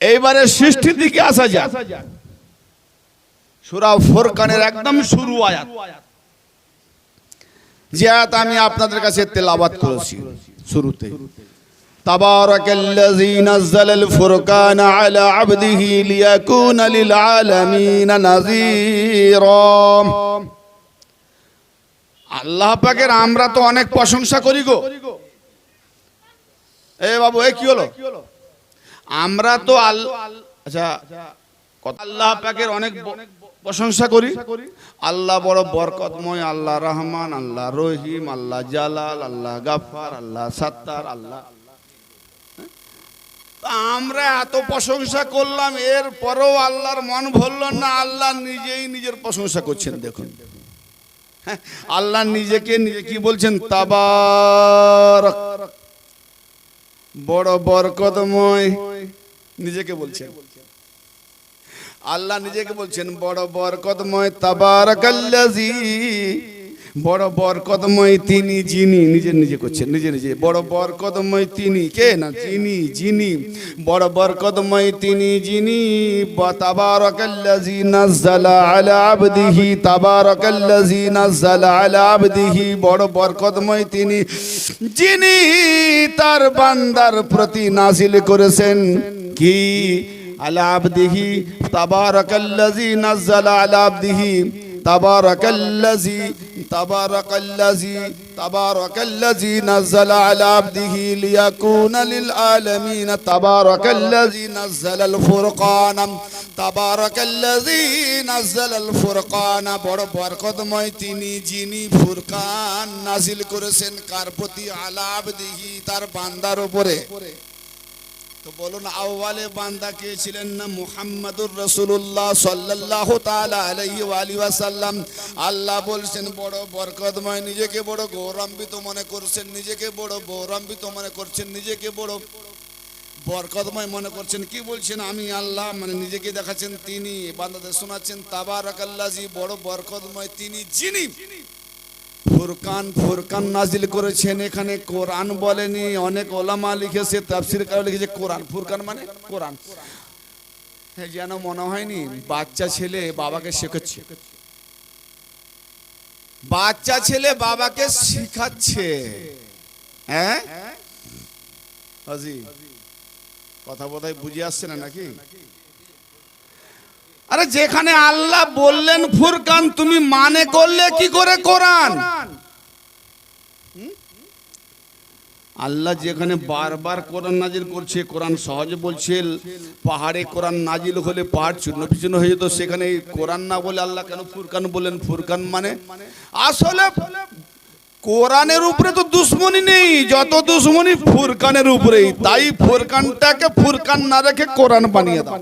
এইবারে সৃষ্টির দিকে আসা যাক। সূরা ফুরকানের একদম শুরু আয়াত, যে আয়াত আমি আপনাদের কাছে তেলাওয়াত করেছি শুরুতে। তাবারাকাল্লাযী নাযালাল ফুরকানা আলা আবদিহি লিয়াকুনা লিল আলামিনা নাযীরা। আল্লাহ পাকের আমরা তো অনেক প্রশংসা করি গো। এ বাবু, এ কি হলো? আমরা তো আচ্ছা, আল্লাহ পাকের অনেক প্রশংসা করি। আল্লাহ বড় বরকতময়, আল্লাহ রহমান, আল্লাহ রহিম, আল্লাহ জালাল, আল্লাহ গাফফার, আল্লাহ সাত্তার, আল্লাহ। আমরা এত প্রশংসা করলাম, এর পরেও আল্লাহর মন ভরল না। আল্লাহ নিজেই নিজের প্রশংসা করছেন। দেখুন আল্লাহ নিজেকে নিজে কি বলছেন? তাবারক, বড় বরকতময় নিজেকে বলছেন। আল্লাহ নিজেকে বলছেন বড় বরকতময়। তাবারাকাল্লাযী, বড় বরকতময় তিনি, যিনি নিজে নিজে করছেন, নিজে নিজে বড় বরকতময় তিনি। কে না? যিনি বড় বরকতময় তিনি, যিনি। তাবারাকাল্লাযী নাযালা আলা আবদিহি, তাবারাকাল্লাযী নাযালা আলা আবদিহি, বড় বরকতময় তিনি, যিনি তার বান্দার প্রতি নাযিল করেছেন কি? আলা আবদিহি, তাবারাকাল্লাযী নাযালা আলা আবদিহি, তাবারাকাল্লাযী নাযালা আলা আবদিহি লিয়াকুনা লিল আলামিনা, তাবারাকাল্লাযী নাযালাল ফুরকানা, তাবারাকাল্লাযী নাযালাল ফুরকানা, বড় বরকতময় তিনি, যিনি ফুরকান নাযিল করেছেন কার প্রতি? আলা আবদিহি, তার বান্দার উপরে। তো বলুন, আউয়ালে বান্দা কে ছিলেন না? মুহাম্মাদুর রাসূলুল্লাহ সাল্লাল্লাহু তাআলা আলাইহি ওয়া আলিহি ওয়াসাল্লাম। আল্লাহ বলছেন বড় বরকতময়, নিজেকে বড় গৌরবান্বিত মনে করছেন, নিজেকে বড় গৌরবান্বিত মনে করছেন, নিজেকে বড় বরকতময় মনে করছেন। কি বলছেন? আমি আল্লাহ, মানে নিজেকে দেখাচ্ছেন তিনি, বান্দাদের শোনাচ্ছেন তাবারাকাল্লাযী, বড় বরকতময় তিনি, যিনি ফুরকান নাজিল করেছেন। এখানে কোরআন বলেনি, অনেক ওলামা লিখেছে, তাফসীরকার লিখেছে কোরআন। ফুরকান মানে কোরআন। হ্যাঁ, যেন মনে হয়নি বাচ্চা ছেলে বাবাকে শেখাচ্ছে, বাচ্চা ছেলে বাবাকে শিখাচ্ছে। হ্যাঁ হাজি, কথা বোধহয় বুঝে আসছে না নাকি? আরে যেখানে আল্লাহ বললেন ফুরকান, তুমি মানে করলে কি করে কোরআন? আল্লাহ যেখানে বারবার কোরআন নাজিল করছে, কোরআন সহজে বলছে, পাহাড়ে কোরআন নাজিল হলে পাহাড় চূর্ণ বিচূর্ণ হয়ে যেত, সেখানে কোরআন না বলে আল্লাহ কেন ফুরকান বললেন? ফুরকান মানে আসলে কোরআনের উপরে তো দুশ্মনী নেই, যত দুশ্মনী ফুরকানের উপরেই। তাই ফুরকানটাকে ফুরকান না রেখে কোরআন বানিয়ে দাও।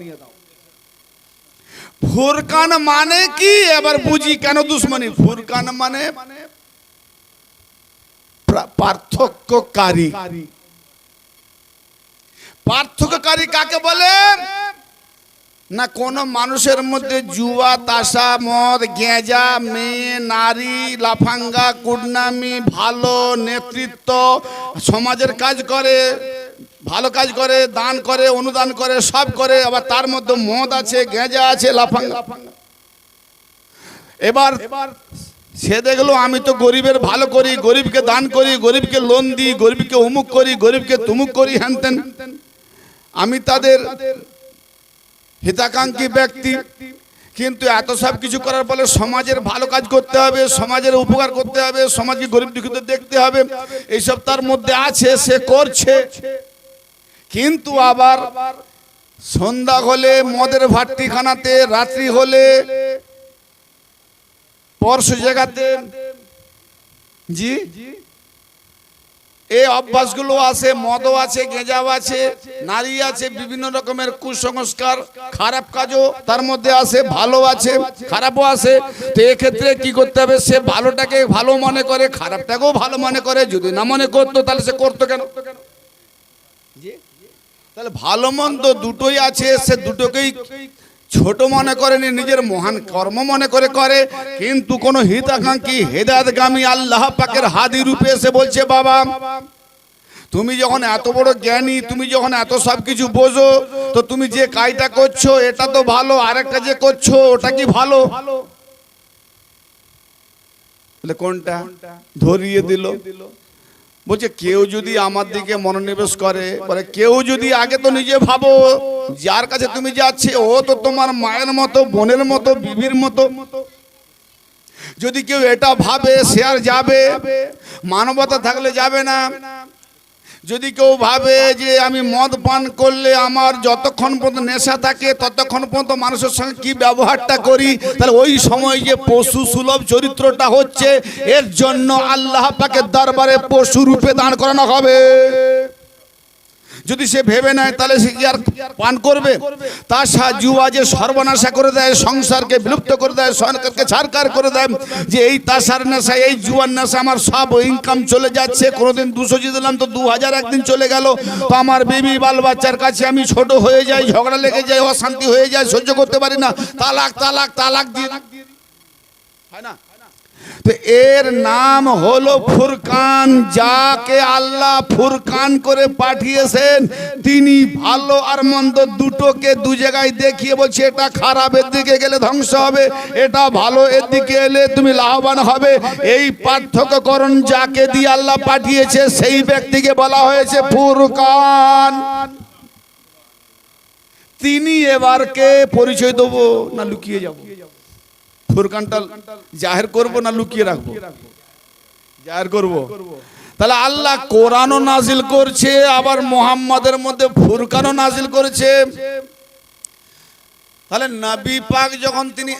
ফুরকান মানে কি? এবার বুঝি কেন দুশ্মনী। ফুরকান মানে পার্থক্যকারী। পার্থক্যকারী কাকে বলে? না কোন মানুষের মধ্যে জুয়া, তাসা, মদ, গেঁজা, মেয়ে, নারী, লাফাঙ্গা, কুটনামি, ভালো নেতৃত্ব, সমাজের কাজ করে, ভালো কাজ করে, দান করে, অনুদান করে, সব করে, আবার তার মধ্যে মদ আছে, গেঁজা আছে, লাফাঙ্গা। এবার সে দেখলো আমি তো গরিবের ভালো করি, গরিবকে দান করি, গরিবকে লোন দিই, গরিবকে অমুক করি, গরিবকে তুমুক করি, হ্যানতেন, আমি তাদের হিতাকাঙ্ক্ষী ব্যক্তি। কিন্তু এত সব কিছু করার ফলে সমাজের ভালো কাজ করতে হবে, সমাজের উপকার করতে হবে, সমাজকে গরিব দুঃখীদের দেখতে হবে, এইসব তার মধ্যে আছে, সে করছে। কিন্তু আবার সন্ধ্যা হলে মদের ভাট্টিখানাতে, রাত্রি হলে পরশু জায়গাতে, জি এই অভ্যাসগুলো আছে, মদও আছে, গেঁজাও আছে, নারী আছে, বিভিন্ন রকমের কুসংস্কার, খারাপ কাজও তার মধ্যে আছে, ভালো আছে, খারাপও আছে। তো এক্ষেত্রে কি করতে হবে? সে ভালোটাকে ভালো মনে করে, খারাপটাকেও ভালো মনে করে। যদি না মনে করতো তাহলে সে করতো কেন? তাহলে ভালো মন্দ দুটোই আছে, সে দুটোকেই ছোট মনে করেনি, নিজের মহান কর্ম মনে করে করে। কিন্তু কোন হিতাকাঙ্ক্ষী হেদায়েতগামী আল্লাহ পাকের হাদি রূপে এসে বলছে, বাবা তুমি যখন এত বড় জ্ঞানী, তুমি যখন এত সব কিছু বোঝো, তো তুমি যে কাজটা করছো এটা তো ভালো, আরেকটা যে করছো ওটা কি ভালো? কোনটা ধরিয়ে দিল। বলছে কেউ যদি আমার দিকে মনোনিবেশ করে, বলে কেউ যদি আগে তো নিজে ভাবো যার কাছে তুমি যাচ্ছে ও তো তোমার মায়ের মতো, বোনের মতো, বিবির মতো। যদি কেউ এটা ভাবে সে আর যাবে, মানবতা থাকলে যাবে না। যদি কেউ ভাবে যে আমি মদ পান করলে আমার যতক্ষণ পর্যন্ত নেশা থাকে ততক্ষণ পর্যন্ত মানুষের সঙ্গে কি ব্যবহারটা করি, তাহলে ওই সময় যে পশু সুলভ চরিত্রটা হচ্ছে, এর জন্য আল্লাহ পাকের দরবারে পশু রূপে দান করানো হবে। যদি সে ভেবে নেয় তাহলে সে কি আর পান করবে? তাসা জুয়া যে সর্বনাশা করে দেয়, সংসারকে বিলুপ্ত করে দেয়, সরকারকে ছারকার করে দেয়, যে এই তাসার নেশা, এই জুয়ার নেশা আমার সব ইনকাম চলে যাচ্ছে। কোনোদিন 200 দিলাম তো 2000 একদিন চলে গেল, তো আমার বেবি বাল বাচ্চার কাছে আমি ছোট হয়ে যাই, ঝগড়া লেগে যায়, অশান্তি হয়ে যায়, সহ্য করতে পারি না, তালাক তালাক তালাক দিয়ে হয় না। তো এর নাম হলো ফুরকান। যাকে আল্লাহ ফুরকান করে পাঠিয়েছেন তিনি ভালো আর মন্দ দুটোকে দু জায়গায় দেখিয়ে বলছে এটা খারাপের দিকে গেলে ধ্বংস হবে, এটা ভালো এর দিকে এলে তুমি লাভবান হবে। এই পার্থক্যকরণ যাকে দিয়ে আল্লাহ পাঠিয়েছে সেই ব্যক্তিকে বলা হয়েছে ফুরকান। তিনি এবারকে পরিচয় দেবো না লুকিয়ে যাব? ফুরকানটা জাহের করব না লুকিয়ে রাখবো? জাহের করব। তাহলে আল্লাহ কোরআনও নাজিল করছে, আবার মুহাম্মাদের মধ্যে ফুরকানও নাজিল করেছে। তাহলে নবী পাক যখন তিনি